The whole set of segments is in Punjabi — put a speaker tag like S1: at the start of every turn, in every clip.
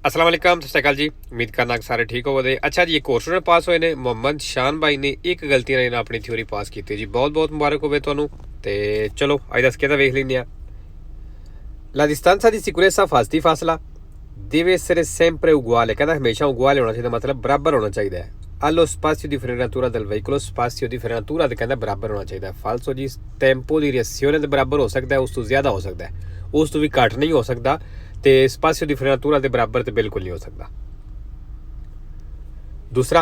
S1: अस्सलाम वालेकुम सत श्री अकाल जी। उम्मीद करना कि सारे ठीक होवो दे। अच्छा जी, एक होर स्टूडेंट पास होए ने मोहम्मद शान भाई ने एक गलती नाल अपनी थ्योरी पास की जी। बहुत बहुत मुबारक होवे तुहानू। ते चलो अज दा स्केदा वेख लैंदे आ। La distanza di sicurezza fasti fasla deve essere sempre uguale, कहना हमेशा uguale होना चाहिए, मतलब बराबर होना चाहिए है। Allo spazio di frenatura del veicolo, spazio di frenatura ते कहना बराबर होना चाहिए। फालसो जी, टेंपो दी reazione दे बराबर हो सकता है, उस तो ज़्यादा हो सकता है, उस तो भी घट नहीं हो सकता। ते spazio di frenatura दे बराबर ते बिल्कुल नहीं हो सकता। दूसरा,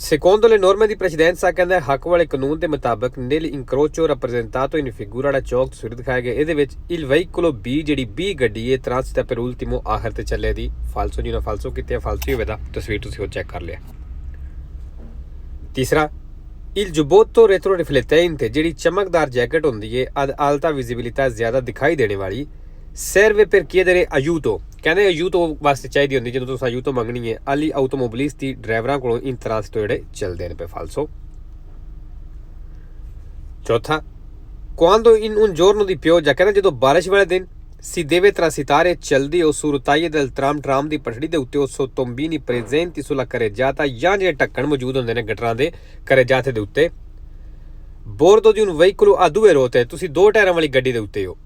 S1: secondo le norme di precedenza कहना हक वाले कानून के मुताबिक nell'incrocio rappresentato in figura da चौक तस्वीर दिखाया गया ਇਹਦੇ ਵਿੱਚ il veicolo B ਜਿਹੜੀ B ਗੱਡੀ ਹੈ transita per ultimo ਆਖਰ ਤੇ ਚੱਲੇ ਦੀ। ਫਾਲਸੋ ਜੀ ਨਾ ਫਾਲਸੋ ਕਿਤੇ ਫਾਲਸੀ ਹੋਵੇ ਦਾ ਤਸਵੀਰ ਤੁਸੀਂ ਉਹ ਚੈੱਕ ਕਰ ਲਿਆ। ਤੀਸਰਾ, il giubbotto retroriflettente ਜਿਹੜੀ ਚਮਕਦਾਰ ਜੈਕਟ ਹੁੰਦੀ ਹੈ ad alta visibilità ਜ਼ਿਆਦਾ ਦਿਖਾਈ ਦੇਣੇ ਵਾਲੀ serve per chiedere aiuto, ਕਹਿੰਦੇ aiuto ਵਾਸਤੇ ਚਾਹੀਦੀ ਹੁੰਦੀ ਜਦੋਂ ਤੁਸੀਂ aiuto ਮੰਗਣੀ ਹੈ agli automobilisti ਡਰਾਈਵਰਾਂ ਕੋਲੋਂ in transito ਜਿਹੜੇ ਚੱਲਦੇ ਨੇ ਪਏ। ਫਾਲਸੋ। ਚੌਥਾ, quando in un giorno di pioggia, ਕਹਿੰਦੇ ਜਦੋਂ ਬਾਰਿਸ਼ ਵਾਲੇ ਦਿਨ si deve transitare ਚੱਲਦੀ ਹੋ su rotaie del tram ਦੀ ਪਟੜੀ ਦੇ ਉੱਤੇ ਉਸ tombini presenti sulla carreggiata ਜਾਂ ਜਿਹੜੇ ਢੱਕਣ ਮੌਜੂਦ ਹੁੰਦੇ ਨੇ ਗਟਰਾਂ ਦੇ carreggiate ਦੇ ਉੱਤੇ bordo di un veicolo a due ruote, ਤੁਸੀਂ ਦੋ ਟਾਇਰਾਂ ਵਾਲੀ ਗੱਡੀ ਦੇ ਉੱਤੇ ਹੋ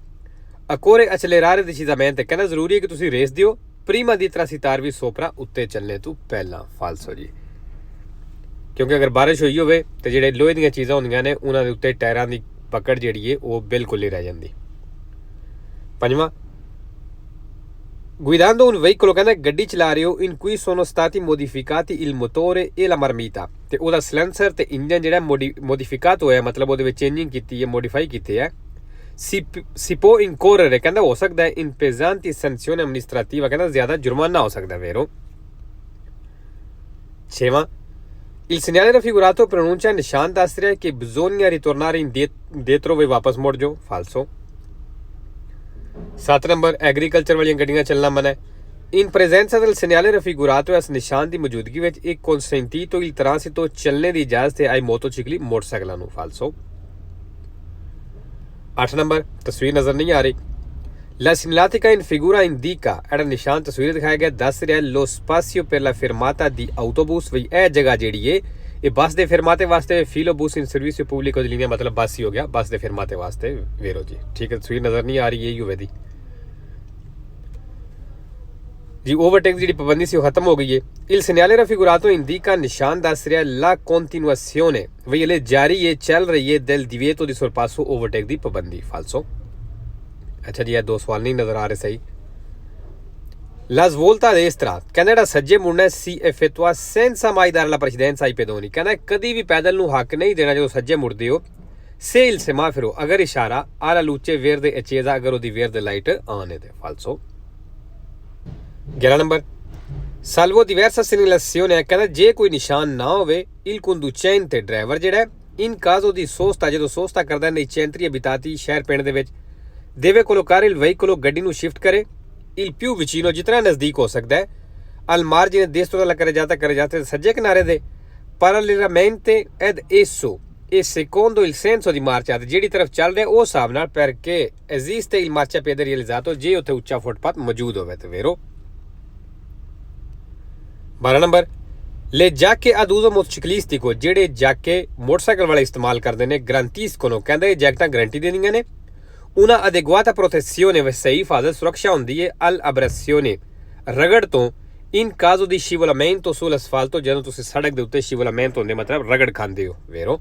S1: occorre accelerare decisamente, कहना ਜ਼ਰੂਰੀ ਹੈ ਕਿ ਤੁਸੀਂ ਰੇਸ ਦਿਓ prima di transitarvi sopra ਉੱਤੇ ਚੱਲਣੇ ਤੋਂ ਪਹਿਲਾਂ। ਫਾਲਸੋ ਜੀ, ਕਿਉਂਕਿ ਅਗਰ ਬਾਰਿਸ਼ ਹੋਈ ਹੋਵੇ ਤੇ ਜਿਹੜੇ ਲੋਹੇ ਦੀਆਂ ਚੀਜ਼ਾਂ ਹੁੰਦੀਆਂ ਨੇ ਉਹਨਾਂ ਦੇ ਉੱਤੇ ਟਾਇਰਾਂ ਦੀ ਪਕੜ ਜਿਹੜੀ ਹੈ ਉਹ ਬਿਲਕੁਲ ਨਹੀਂ ਰਹਿ ਜਾਂਦੀ। ਪੰਜਵਾਂ, guidando un veicolo, ਕਹਿੰਦਾ ਗੱਡੀ ਚਲਾ ਰਹੇ ਹੋ in cui sono stati modificati il motore e la marmita, ਤੇ ਉਹਦਾ ਸਿਲੈਂਸਰ ਤੇ ਇੰਜਨ ਜਿਹੜਾ ਮੋਡੀਫਿਕਾਟ ਹੋਇਆ, ਮਤਲਬ ਉਹਦੇ ਵਿੱਚ ਚੇਂਜਿੰਗ ਕੀਤੀ ਹੈ, ਮੋਡੀਫਾਈ ਕੀਤੇ ਹੈ। si può incorrere, ਕਹਿੰਦਾ ਹੋ ਸਕਦਾ ਹੈ in pesanti sanzione amministrativa, ਕਹਿੰਦਾ ਜ਼ਿਆਦਾ ਜੁਰਮਾਨਾ ਹੋ ਸਕਦਾ ਵੈਰੋ। ਛੇਵਾਂ, il segnale raffigurato pronuncia ਨਿਸ਼ਾਨ ਦੱਸ ਰਿਹਾ ਕਿ bisogna ritornare indietro, ਵੀ ਵਾਪਸ ਮੁੜ ਜਾਓ। ਫਾਲਸੋ। 7 ਨੰਬਰ, ਐਗਰੀਕਲਚਰ ਵਾਲੀਆਂ ਗੱਡੀਆਂ ਚੱਲਣਾ ਮਨਾ ਹੈ in presenza del segnale raffigurato, ਇਸ ਨਿਸ਼ਾਨ ਦੀ ਮੌਜੂਦਗੀ ਵਿੱਚ ਇੱਕ consentito il transito, ਚੱਲਣੇ ਦੀ ਇਜਾਜ਼ਤ ਹੈ ai motocicli, ਮੋਟਰਸਾਈਕਲਾਂ ਨੂੰ। ਫਾਲਸੋ। 8 ਨੰਬਰ, ਤਸਵੀਰ ਨਜ਼ਰ ਨਹੀਂ ਆ ਰਹੀ। La segnaletica in figura indica, ਜਿਹੜਾ ਨਿਸ਼ਾਨ ਤਸਵੀਰ ਦਿਖਾਇਆ ਗਿਆ ਦੱਸ ਰਿਹਾ lo spazio per la fermata di autobus, ਵੀ ਇਹ ਜਗ੍ਹਾ ਜਿਹੜੀ ਹੈ ਇਹ ਬੱਸ ਦੇ ਫਰਮਾਤੇ ਵਾਸਤੇ filobus in servizio pubblico di linea, मतलब ਬੱਸ ਹੀ ਹੋ ਗਿਆ, ਬੱਸ ਦੇ ਫਰਮਾਤੇ ਵਾਸਤੇ ਵੇਰੋ ਜੀ। ਠੀਕ ਹੈ, ਤਸਵੀਰ ਨਜ਼ਰ ਨਹੀਂ ਆ ਰਹੀ, ਇਹੀ ਹੋਵੇ ਦੀ ਜੀ। ਓਵਰਟੇਕ ਜਿਹੜੀ ਪਾਬੰਦੀ ਸੀ ਉਹ ਖਤਮ ਹੋ ਗਈ ਹੈ। il segnale raffigurato indica, ਨਿਸ਼ਾਨ ਦੱਸ ਰਿਹਾ la continuazione, ਵੀ ਇਹ ਜਾਰੀ ਹੈ, ਚੱਲ ਰਹੀ ਹੈ del divieto di sorpasso, overtake ਦੀ ਪਾਬੰਦੀ। ਫਾਲਸੋ। ਅੱਛਾ ਜੀ, ਇਹ ਦੋ ਸਵਾਲ ਨਹੀਂ ਨਜ਼ਰ ਆ ਰਹੇ ਸਹੀ। La svolta a destra, ਕਹਿੰਦਾ ਜਿਹੜਾ ਸੱਜੇ ਮੁੜਨਾ si effettua senza mai dare la precedenza ai pedoni, ਕਹਿੰਦਾ ਕਦੀ ਵੀ ਪੈਦਲ ਨੂੰ ਹੱਕ ਨਹੀਂ ਦੇਣਾ ਜਦੋਂ ਸੱਜੇ ਮੁੜਦੇ ਹੋ। se il semaforo, ਅਗਰ ਇਸ਼ਾਰਾ alla luce verde accesa, ਅਗਰ ਉਹਦੀ verde ਲਾਈਟ ਆਨ ਹੈ ਤੇ। ਫਾਲਸੋ। 11 ਨੰਬਰ, salvo diversa segnalazione, ਕਹਿੰਦਾ ਜੇ ਕੋਈ ਨਿਸ਼ਾਨ ਨਾ ਹੋਵੇ il conducente, ਡਰਾਈਵਰ ਜਿਹੜਾ in caso di sosta, ਜਦੋਂ ਸੋਸਤਾ ਕਰਦਾ nei centri abitati, ਸ਼ਹਿਰ ਪਿੰਡ ਦੇ ਵਿੱਚ deve collocare il veicolo, ਗੱਡੀ ਨੂੰ ਸ਼ਿਫਟ ਕਰੇ il più vicino, ਜਿਤਨਾ ਨਜ਼ਦੀਕ ਹੋ ਸਕਦਾ ਹੈ al margine destro della carreggiata, ਸੱਜੇ ਕਿਨਾਰੇ ਦੇ parallelamente ed esso e secondo il senso di marcia, ਜਿਹੜੀ ਤਰਫ ਚੱਲ ਰਿਹਾ ਉਹ ਹਿਸਾਬ ਨਾਲ perché esiste il marciapiede realizzato, ਜੇ ਉੱਥੇ ਉੱਚਾ ਫੁੱਟਪਾਥ ਮੌਜੂਦ ਹੋਵੇ ਤੇ ਵੇਰੋ। 12 number, le giacche ad uso motociclistico, ਜਿਹੜੇ ਜਾਕੇ ਮੋਟਰਸਾਈਕਲ ਵਾਲੇ ਇਸਤੇਮਾਲ ਕਰਦੇ ਨੇ garantiscono, ਕਹਿੰਦੇ ਇਹ ਜੈਕਟਾਂ ਗਰੰਟੀ ਦੇਣੀਆਂ ਨੇ una adeguata protezione, ਸਹੀ ਹਿਫਾਜ਼ਤ ਸੁਰੱਖਿਆ ਹੁੰਦੀ ਹੈ al abrasione, ਰਗੜ ਤੋਂ in caso di scivolamento sull'asfalto, ਜਦੋਂ ਤੁਸੀਂ ਸੜਕ ਦੇ ਉੱਤੇ scivolamento ਹੁੰਦੇ ਮਤਲਬ ਰਗੜ ਖਾਂਦੇ ਹੋ ਵੇਰੋ।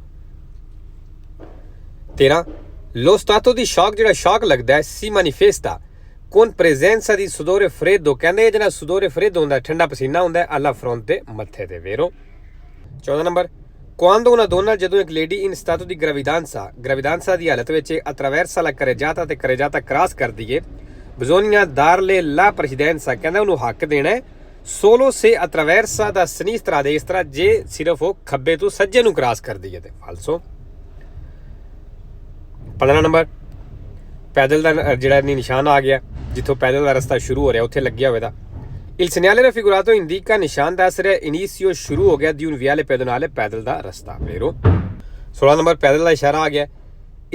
S1: 13, lo stato di shock, ਜਿਹੜਾ ਸ਼ੌਕ ਲੱਗਦਾ ਹੈ si manifesta con presenza di sudore freddo, ਕਹਿੰਦੇ ਜਿਹੜਾ sudore freddo ਹੁੰਦਾ ਠੰਡਾ ਪਸੀਨਾ ਹੁੰਦਾ alla fronte, ਮੱਥੇ ਤੇ ਵੇਰੋ। 14 ਨੰਬਰ, quando una donna, ਜਦੋਂ ਇੱਕ lady in stato di gravidanza ਦੀ ਹਾਲਤ ਵਿੱਚ attraversa la carreggiata ਤੇ carreggiata ਕ੍ਰਾਸ ਕਰਦੀ ਹੈ bisogna darle la precedenza, ਕਹਿੰਦਾ ਉਹਨੂੰ ਹੱਕ ਦੇਣਾ ਹੈ solo se attraversa da sinistra a destra, ਜੇ ਸਿਰਫ ਉਹ ਖੱਬੇ ਤੋਂ ਸੱਜੇ ਨੂੰ ਕ੍ਰਾਸ ਕਰਦੀ ਹੈ ਤੇ। ਫਾਲਸੋ। 15 ਨੰਬਰ, ਪੈਦਲ ਦਾ ਜਿਹੜਾ ਨਿਸ਼ਾਨ ਆ ਗਿਆ, ਜਿੱਥੋਂ ਪੈਦਲ ਦਾ ਰਸਤਾ ਸ਼ੁਰੂ ਹੋ ਰਿਹਾ ਉੱਥੇ ਲੱਗਿਆ ਹੋਇਆ ਦਾ il segnale raffigurato indica, ਨਿਸ਼ਾਨ ਦੱਸ ਰਿਹਾ inizio, ਸ਼ੁਰੂ ਹੋ ਗਿਆ di un viale pedonale, ਪੈਦਲ ਦਾ ਰਸਤਾ ਵੇਰੋ। 16 ਨੰਬਰ, ਪੈਦਲ ਦਾ ਇਸ਼ਾਰਾ ਆ ਗਿਆ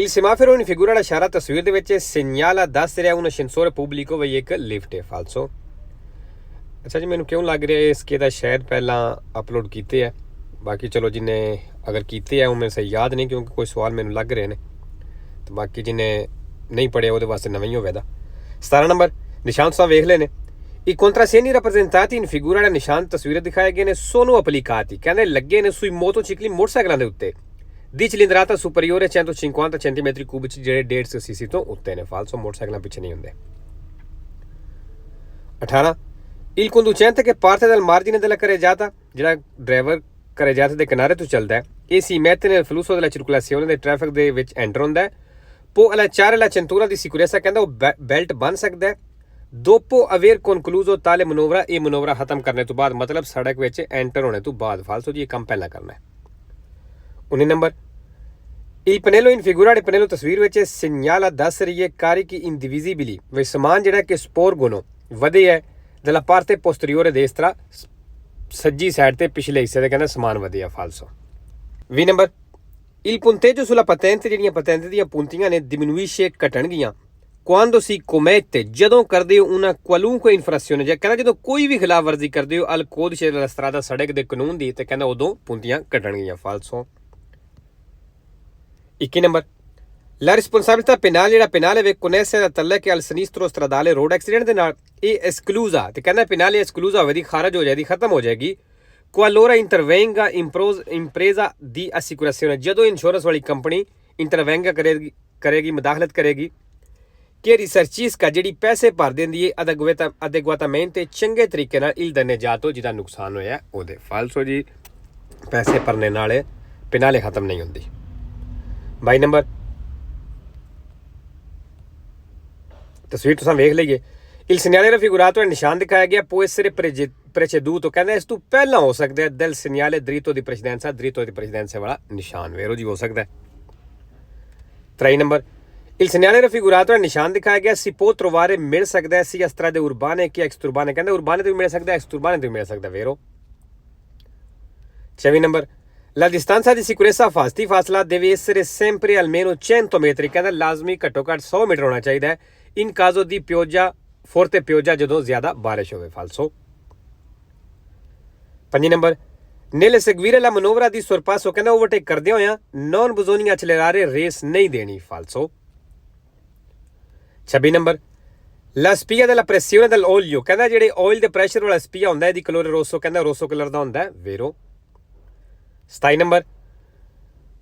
S1: il semaforo in figura ਦਾ ਇਸ਼ਾਰਾ ਤਸਵੀਰ ਦੇ ਵਿੱਚ segnala, ਦੱਸ ਰਿਹਾ un ascensore pubblico, ਵੀ ਇੱਕ ਲਿਫਟ ਹੈ। ਫਾਲਸੋ। ਅੱਛਾ ਜੀ, ਮੈਨੂੰ ਕਿਉਂ ਲੱਗ ਰਿਹਾ ਇਸ ਕੇ ਦਾ ਸ਼ਾਇਦ ਪਹਿਲਾਂ ਅਪਲੋਡ ਕੀਤੇ ਹੈ। ਬਾਕੀ ਚਲੋ ਜਿੰਨੇ ਅਗਰ ਕੀਤੇ ਹੈ ਉਹ ਮੈਨੂੰ ਸਹੀ ਯਾਦ ਨਹੀਂ, ਕਿਉਂਕਿ ਕੋਈ ਸਵਾਲ ਮੈਨੂੰ ਲੱਗ ਰਹੇ ਨੇ। ਤੇ ਬਾਕੀ ਜਿੰਨੇ ਨਹੀਂ ਪੜਿਆ ਉਹਦੇ ਵਾਸਤੇ ਨਵਾਂ ਹੀ ਹੋਵੇਗਾ। 17 ਨੰਬਰ ਨਿਸ਼ਾਨ ਤੁਸੀਂ ਵੇਖ ਲਏ ਨੇ। I contrassegni rappresentati in figura ਵਾਲੇ ਨਿਸ਼ਾਨ ਤਸਵੀਰਾਂ ਦਿਖਾਏ ਗਏ ਨੇ sono applicati, ਕਹਿੰਦੇ ਲੱਗੇ ਨੇ sui motocicli ਮੋਟਰਸਾਈਕਲਾਂ ਦੇ ਉੱਤੇ ਦੀ cilindrata superiore 150 centimetri cubici ਜਿਹੜੇ 150 cc ਤੋਂ ਉੱਤੇ ਨੇ। ਫਾਲਸੋ ਮੋਟਰਸਾਈਕਲਾਂ ਪਿੱਛੇ ਨਹੀਂ ਹੁੰਦੇ। 18 il conducente che parte dal margine della carreggiata, ਜਿਹੜਾ ਡਰਾਈਵਰ carreggiata ਦੇ ਕਿਨਾਰੇ ਤੋਂ ਚੱਲਦਾ ਹੈ, e si mette nel flusso della circolazione del traffic ਦੇ ਵਿੱਚ ਐਂਟਰ ਹੁੰਦਾ ਹੈ, può allacciare la cintura di sicurezza, ਕਹਿੰਦਾ ਉਹ ਬੈਲਟ ਬੰਨ ਸਕਦਾ ਹੈ dopo aver concluso tale manovra, ਇਹ ਮਨੋਵਰਾ ਖਤਮ ਕਰਨੇ ਤੋਂ ਬਾਅਦ, ਮਤਲਬ ਸੜਕ ਵਿੱਚ ਐਂਟਰ ਹੋਣੇ ਤੋਂ ਬਾਅਦ। ਫਾਲਸੋ ਜੀ ਇਹ ਕੰਮ ਪਹਿਲਾਂ ਕਰਨਾ ਹੈ। 19 number il pannello in figura ਵਾਲੇ ਪਨੇਲੋ ਤਸਵੀਰ ਵਿੱਚ segnala ਦੱਸ ਰਹੀ ਹੈ carichi indivisibili, ਵੀ ਸਮਾਨ ਜਿਹੜਾ ਕਿ sporgono ਵਧੇ ਹੈ della parte posteriore destra, ਸੱਜੀ ਸਾਈਡ ਤੇ ਪਿਛਲੇ ਹਿੱਸੇ ਦੇ ਕਹਿੰਦਾ ਸਮਾਨ ਵਧਿਆ। ਫਾਲਸੋ। 20 number il punteggio sulla patente, ਜਿਹੜੀਆਂ ਪਤੈਂਤ ਦੀਆਂ ਪੂੰਤੀਆਂ ਨੇ diminuisce ਘਟਣਗੀਆਂ quando si commette, ਜਦੋਂ ਕਰਦੇ ਹੋ una qualunque infrazione, ਜੇ ਕਹਿੰਦਾ ਜਦੋਂ ਕੋਈ ਵੀ ਖਿਲਾਫ ਵਰਜ਼ੀ ਕਰਦੇ ਹੋ al codice della strada, ਸੜਕ ਦੇ ਕਾਨੂੰਨ ਦੀ, ਤੇ ਕਹਿੰਦਾ ਉਦੋਂ ਪੂੰਤੀਆਂ ਘਟਣਗੀਆਂ। ਫਾਲਸੋ। 21 ਨੰਬਰ la responsabilità penale, ਜਿਹੜਾ penale ਵੇ connessa da tallec al sinistro stradale road accident ਦੇ ਨਾਲ, ਇਹ esclusa, ਤੇ ਕਹਿੰਦਾ penale esclusa ਹੋਵੇਗੀ, ਖਾਰਜ ਹੋ ਜਾਏਗੀ, ਖਤਮ ਹੋ ਜਾਏਗੀ qualora intervenga impresa di assicurazione, ਜਦੋਂ ਇੰਸ਼ੋਰੈਂਸ ਵਾਲੀ ਕੰਪਨੀ ਇੰਟਰਵੈਂਗਾ ਕਰੇਗੀ ਮਦਾਖਲਤ ਕਰੇਗੀ ਕਿ ਰਿਸਰਚਿਸਕਾ ਜਿਹੜੀ ਪੈਸੇ ਭਰ ਦਿੰਦੀ ਹੈ adeguatamente, ਚੰਗੇ ਤਰੀਕੇ ਨਾਲ il danneggiato, ਜਿਹਦਾ ਨੁਕਸਾਨ ਹੋਇਆ ਉਹਦੇ। ਫਾਲਸੋ ਜੀ ਪੈਸੇ ਭਰਨੇ ਨਾਲ ਪਿਨਾਲੇ ਖਤਮ ਨਹੀਂ ਹੁੰਦੀ। 22 ਨੰਬਰ ਤਸਵੀਰ ਤੁਸੀਂ ਵੇਖ ਲਈਏ। il segnale raffigurato, ਨਿਸ਼ਾਨ ਦਿਖਾਇਆ ਗਿਆ può essere preceduto, ਕਹਿੰਦਾ ਇਸ ਤੋਂ ਪਹਿਲਾਂ ਹੋ ਸਕਦਾ ਹੈ del segnale dritto di precedenza, dritto di precedenza ਵਾਲਾ ਨਿਸ਼ਾਨ ਵੇਰੋ ਜੀ ਹੋ ਸਕਦਾ ਹੈ। 23 ਨੰਬਰ il segnale raffigurato, ਨਿਸ਼ਾਨ ਦਿਖਾਇਆ ਗਿਆ si può trovare, ਮਿਲ ਸਕਦਾ ਹੈ sia strade urbane che exturbane, ਕਹਿੰਦਾ urbane ਤੇ ਵੀ ਮਿਲ ਸਕਦਾ, exturbane ਤੇ ਵੀ ਮਿਲ ਸਕਦਾ ਵੇਰੋ। 24 number la distanza di sicurezza fasti, ਫਾਸਲਾ deve essere sempre almeno 100 metri, ਕਹਿੰਦਾ ਲਾਜ਼ਮੀ ਘੱਟੋ ਘੱਟ 100 ਮੀਟਰ ਹੋਣਾ ਚਾਹੀਦਾ ਹੈ in caso di pioggia forte, ਪਿoggia ਜਦੋਂ ਜ਼ਿਆਦਾ ਬਾਰਿਸ਼ ਹੋਵੇ। ਫਾਲਸੋ। 5 number nelle seguire la manovra di sorpasso, ਕਹਿੰਦਾ ਓਵਰਟੇਕ ਕਰਦੇ ਹੋਇਆ non bisogna accelerare, ਰੇਸ ਨਹੀਂ ਦੇਣੀ। ਫਾਲਸੋ। 26 number la spia della pressione dell'olio, ਕਹਿੰਦਾ ਜਿਹੜੇ ਆਇਲ ਦੇ ਪ੍ਰੈਸ਼ਰ ਵਾਲਾ ਸਪੀਆ ਹੁੰਦਾ ਇਹਦੀ ਕਲਰ ਰੋਸੋ, ਕਹਿੰਦਾ ਰੋਸੋ ਕਲਰ ਦਾ ਹੁੰਦਾ ਵੇਰੋ। 27 ਨੰਬਰ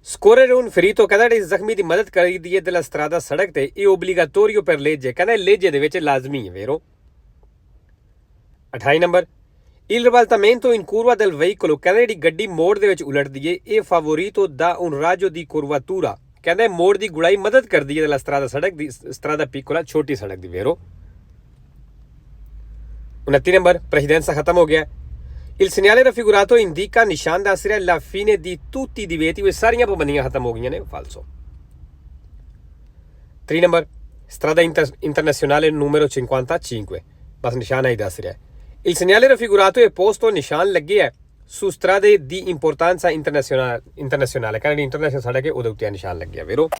S1: scorrere un ferito, ਕਹਿੰਦਾ ਜਿਹੜੀ ਜ਼ਖਮੀ ਦੀ ਮਦਦ ਕਰੀਦੀ ਹੈ della strada, ਸੜਕ ਤੇ, ਇਹ obbligatorio per legge, ਕਹਿੰਦਾ ਲੇਜੇ ਦੇ ਵਿੱਚ ਲਾਜ਼ਮੀ ਹੈ ਵੇਰੋ। 28 number il ribaltamento in curva del veicolo, ਕਹਿੰਦਾ ਜਿਹੜੀ ਗੱਡੀ ਮੋੜ ਦੇ ਵਿੱਚ ਉਲਟਦੀ ਹੈ ਇਹ favorito da un raggio di curvatura, ਕਹਿੰਦਾ ਮੋੜ ਦੀ ਗੁੜਾਈ ਮਦਦ ਕਰਦੀ ਹੈ della strada, ਸੜਕ ਦੀ, strada piccola, ਛੋਟੀ ਸੜਕ ਦੀ ਵੇਰੋ। 29 ਨੰਬਰ ਪ੍ਰੈਸੀਡੈਂਸਾ ਖਤਮ ਹੋ ਗਿਆ। il segnale raffigurato indica, ਨਿਸ਼ਾਨ ਦੱਸ ਰਿਹਾ la fine di tutti i divieti, ਉਹ ਸਾਰੀਆਂ ਪਾਬੰਦੀਆਂ ਖਤਮ ਹੋ ਗਈਆਂ ਨੇ। ਫਾਲਸੋ। 3 ਨੰਬਰ strada internazionale numero 55, ਬਸ ਨਿਸ਼ਾਨ ਆਈ ਦੱਸ ਰਿਹਾ। il segnale raffigurato è posto, ਨਿਸ਼ਾਨ ਲੱਗੇ ਹੈ su strade di importanza internazionale, ਕਹਿੰਦੇ ਇੰਟਰਨੈਸ਼ਨਲ ਸੜਕ ਹੈ ਉਹਦੇ ਉੱਤੇ ਨਿਸ਼ਾਨ ਲੱਗਿਆ ਵੇਰੋ।